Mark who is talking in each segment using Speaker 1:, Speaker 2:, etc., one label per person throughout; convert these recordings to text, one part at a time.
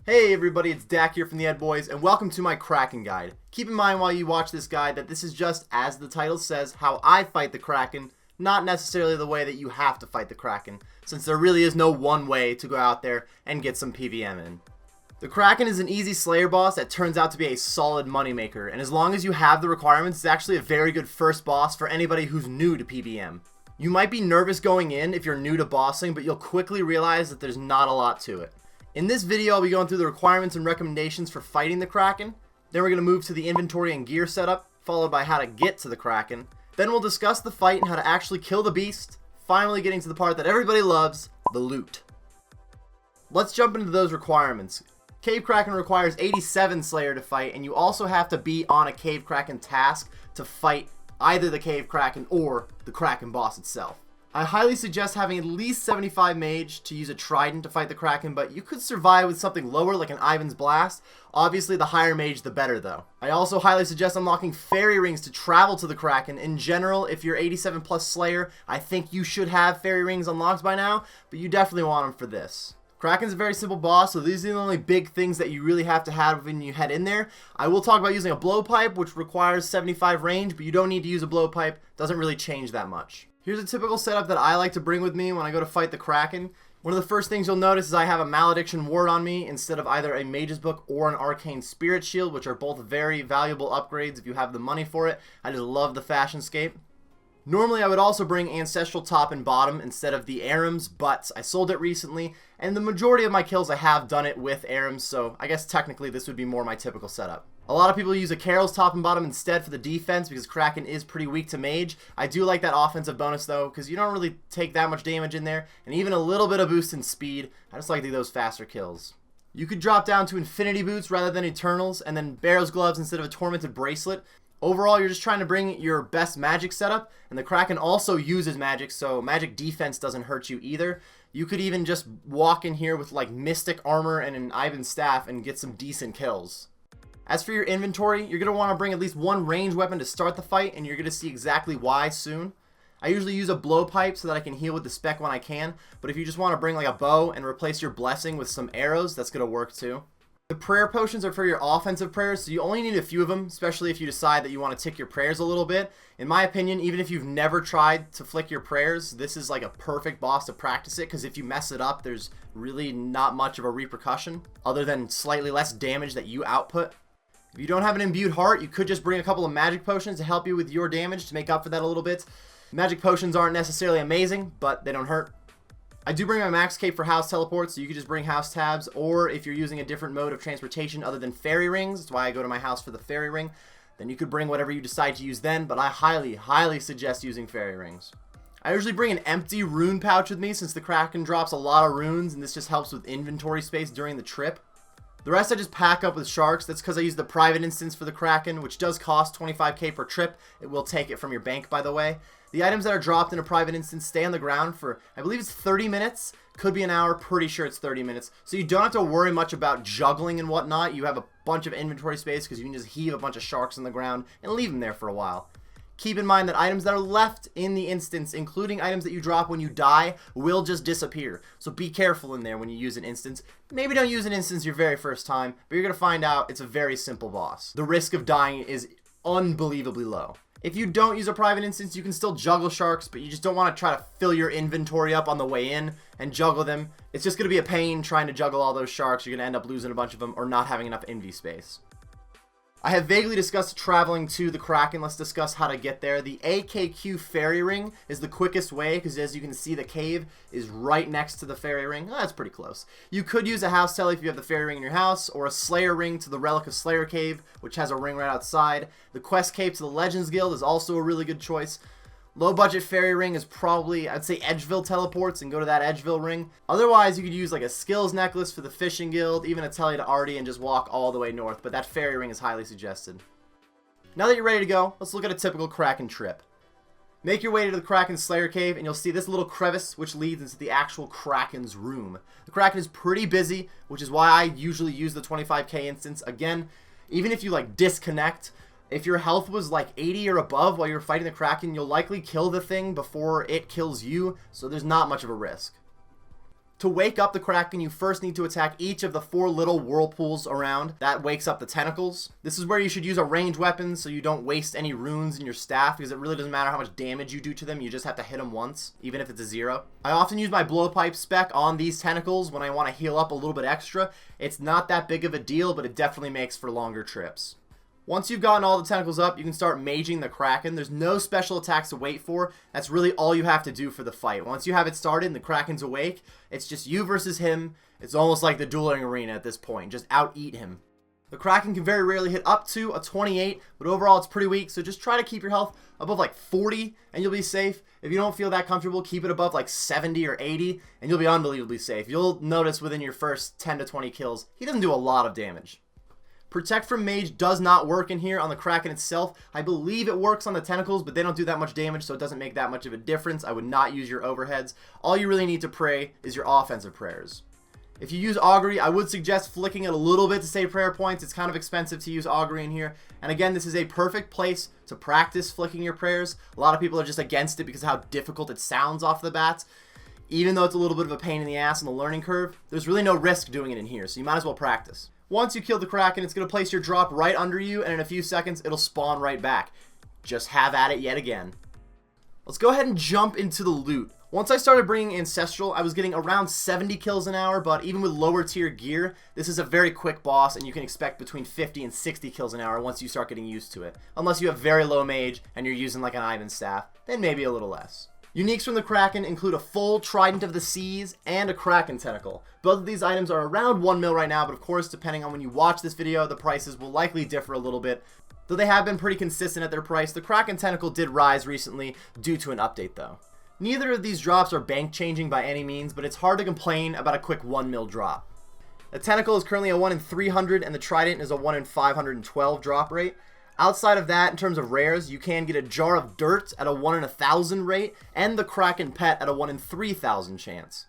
Speaker 1: Hey everybody, it's Dak here from TheEdB0ys, and welcome to my Kraken guide. Keep in mind while you watch this guide that this is just, as the title says, how I fight the Kraken, not necessarily the way that you have to fight the Kraken, since there really is no one way to go out there and get some PvM in. The Kraken is an easy Slayer boss that turns out to be a solid moneymaker, and as long as you have the requirements, it's actually a very good first boss for anybody who's new to PvM. You might be nervous going in if you're new to bossing, but you'll quickly realize that there's not a lot to it. In this video, I'll be going through the requirements and recommendations for fighting the Kraken. Then we're going to move to the inventory and gear setup, followed by how to get to the Kraken. Then we'll discuss the fight and how to actually kill the beast, finally getting to the part that everybody loves, the loot. Let's jump into those requirements. Cave Kraken requires 87 Slayer to fight, and you also have to be on a Cave Kraken task to fight either the Cave Kraken or the Kraken boss itself. I highly suggest having at least 75 mage to use a trident to fight the Kraken, but you could survive with something lower like an Ivan's Blast. Obviously the higher mage the better though. I also highly suggest unlocking fairy rings to travel to the Kraken. In general, if you're 87 plus Slayer, I think you should have fairy rings unlocked by now, but you definitely want them for this. Kraken's a very simple boss, so these are the only big things that you really have to have when you head in there. I will talk about using a blowpipe, which requires 75 range, but you don't need to use a blowpipe. Doesn't really change that much. Here's a typical setup that I like to bring with me when I go to fight the Kraken. One of the first things you'll notice is I have a Malediction Ward on me instead of either a Mage's Book or an Arcane Spirit Shield, which are both very valuable upgrades if you have the money for it. I just love the Fashionscape. Normally I would also bring Ancestral top and bottom instead of the Arims, but I sold it recently, and the majority of my kills I have done it with Arims, so I guess technically this would be more my typical setup. A lot of people use a Carol's top and bottom instead for the defense because Kraken is pretty weak to mage. I do like that offensive bonus though because you don't really take that much damage in there, and even a little bit of boost in speed. I just like to do those faster kills. You could drop down to Infinity Boots rather than Eternals, and then Barrow's Gloves instead of a Tormented Bracelet. Overall, you're just trying to bring your best magic setup, and the Kraken also uses magic, so magic defense doesn't hurt you either. You could even just walk in here with like Mystic Armor and an Ivan's Staff and get some decent kills. As for your inventory, you're going to want to bring at least one ranged weapon to start the fight, and you're going to see exactly why soon. I usually use a blowpipe so that I can heal with the spec when I can, but if you just want to bring like a bow and replace your blessing with some arrows, that's going to work too. The prayer potions are for your offensive prayers, so you only need a few of them, especially if you decide that you want to tick your prayers a little bit. In my opinion, even if you've never tried to flick your prayers, this is like a perfect boss to practice it, because if you mess it up, there's really not much of a repercussion, other than slightly less damage that you output. If you don't have an imbued heart, you could just bring a couple of magic potions to help you with your damage to make up for that a little bit. Magic potions aren't necessarily amazing, but they don't hurt. I do bring my max cape for house teleports, so you could just bring house tabs, or if you're using a different mode of transportation other than fairy rings, that's why I go to my house for the fairy ring, then you could bring whatever you decide to use then, but I highly suggest using fairy rings. I usually bring an empty rune pouch with me since the Kraken drops a lot of runes, and this just helps with inventory space during the trip. The rest I just pack up with sharks. That's because I use the private instance for the Kraken, which does cost 25k per trip. It will take it from your bank, by the way. The items that are dropped in a private instance stay on the ground for, I believe it's 30 minutes. Could be an hour, pretty sure it's 30 minutes. So you don't have to worry much about juggling and whatnot. You have a bunch of inventory space because you can just heave a bunch of sharks on the ground and leave them there for a while. Keep in mind that items that are left in the instance, including items that you drop when you die, will just disappear. So be careful in there when you use an instance. Maybe don't use an instance your very first time, but you're going to find out it's a very simple boss. The risk of dying is unbelievably low. If you don't use a private instance, you can still juggle sharks, but you just don't want to try to fill your inventory up on the way in and juggle them. It's just going to be a pain trying to juggle all those sharks. You're going to end up losing a bunch of them or not having enough Invy space. I have vaguely discussed traveling to the Kraken. Let's discuss how to get there. The AKQ fairy ring is the quickest way because as you can see the cave is right next to the fairy ring. Oh, that's pretty close. You could use a house tele if you have the fairy ring in your house, or a Slayer ring to the Relic of Slayer cave, which has a ring right outside. The quest cape to the Legends Guild is also a really good choice. Low budget fairy ring is probably, I'd say Edgeville teleports and go to that Edgeville ring. Otherwise, you could use like a skills necklace for the fishing guild, even a tele to Artie, and just walk all the way north, but that fairy ring is highly suggested. Now that you're ready to go, let's look at a typical Kraken trip. Make your way to the Kraken Slayer cave and you'll see this little crevice which leads into the actual Kraken's room. The Kraken is pretty busy, which is why I usually use the 25k instance. Again, even if you like disconnect, if your health was like 80 or above while you're fighting the Kraken, you'll likely kill the thing before it kills you, so there's not much of a risk. To wake up the Kraken, you first need to attack each of the 4 little whirlpools around. That wakes up the tentacles. This is where you should use a ranged weapon so you don't waste any runes in your staff, because it really doesn't matter how much damage you do to them, you just have to hit them once, even if it's a 0. I often use my blowpipe spec on these tentacles when I want to heal up a little bit extra. It's not that big of a deal, but it definitely makes for longer trips. Once you've gotten all the tentacles up, you can start maging the Kraken. There's no special attacks to wait for. That's really all you have to do for the fight. Once you have it started and the Kraken's awake, it's just you versus him. It's almost like the dueling arena at this point. Just out-eat him. The Kraken can very rarely hit up to a 28, but overall it's pretty weak, so just try to keep your health above like 40 and you'll be safe. If you don't feel that comfortable, keep it above like 70 or 80 and you'll be unbelievably safe. You'll notice within your first 10 to 20 kills, he doesn't do a lot of damage. Protect from Mage does not work in here on the Kraken itself. I believe it works on the tentacles, but they don't do that much damage, so it doesn't make that much of a difference. I would not use your overheads. All you really need to pray is your offensive prayers. If you use Augury, I would suggest flicking it a little bit to save prayer points. It's kind of expensive to use Augury in here. And again, this is a perfect place to practice flicking your prayers. A lot of people are just against it because of how difficult it sounds off the bat. Even though it's a little bit of a pain in the ass on the learning curve, there's really no risk doing it in here, so you might as well practice. Once you kill the Kraken, it's going to place your drop right under you, and in a few seconds, it'll spawn right back. Just have at it yet again. Let's go ahead and jump into the loot. Once I started bringing Ancestral, I was getting around 70 kills an hour, but even with lower tier gear, this is a very quick boss, and you can expect between 50 and 60 kills an hour once you start getting used to it. Unless you have very low mage, and you're using like an Ivan staff, then maybe a little less. Uniques from the Kraken include a full Trident of the Seas and a Kraken Tentacle. Both of these items are around 1 mil right now, but of course, depending on when you watch this video, the prices will likely differ a little bit. Though they have been pretty consistent at their price, the Kraken Tentacle did rise recently due to an update though. Neither of these drops are bank changing by any means, but it's hard to complain about a quick 1 mil drop. The Tentacle is currently a 1 in 300 and the Trident is a 1 in 512 drop rate. Outside of that, in terms of rares, you can get a Jar of Dirt at a 1 in 1,000 rate, and the Kraken Pet at a 1 in 3,000 chance.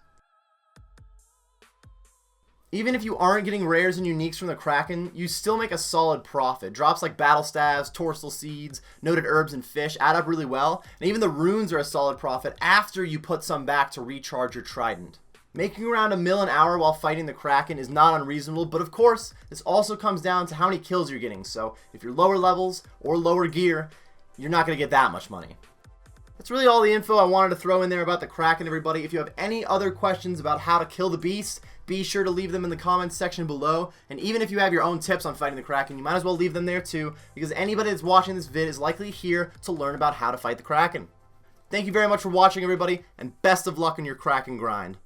Speaker 1: Even if you aren't getting rares and uniques from the Kraken, you still make a solid profit. Drops like Battle Staves, Torsal Seeds, Noted Herbs, and Fish add up really well, and even the runes are a solid profit after you put some back to recharge your Trident. Making around a mil an hour while fighting the Kraken is not unreasonable, but of course, this also comes down to how many kills you're getting, so if you're lower levels or lower gear, you're not going to get that much money. That's really all the info I wanted to throw in there about the Kraken, everybody. If you have any other questions about how to kill the beast, be sure to leave them in the comments section below, and even if you have your own tips on fighting the Kraken, you might as well leave them there too, because anybody that's watching this vid is likely here to learn about how to fight the Kraken. Thank you very much for watching, everybody, and best of luck in your Kraken grind.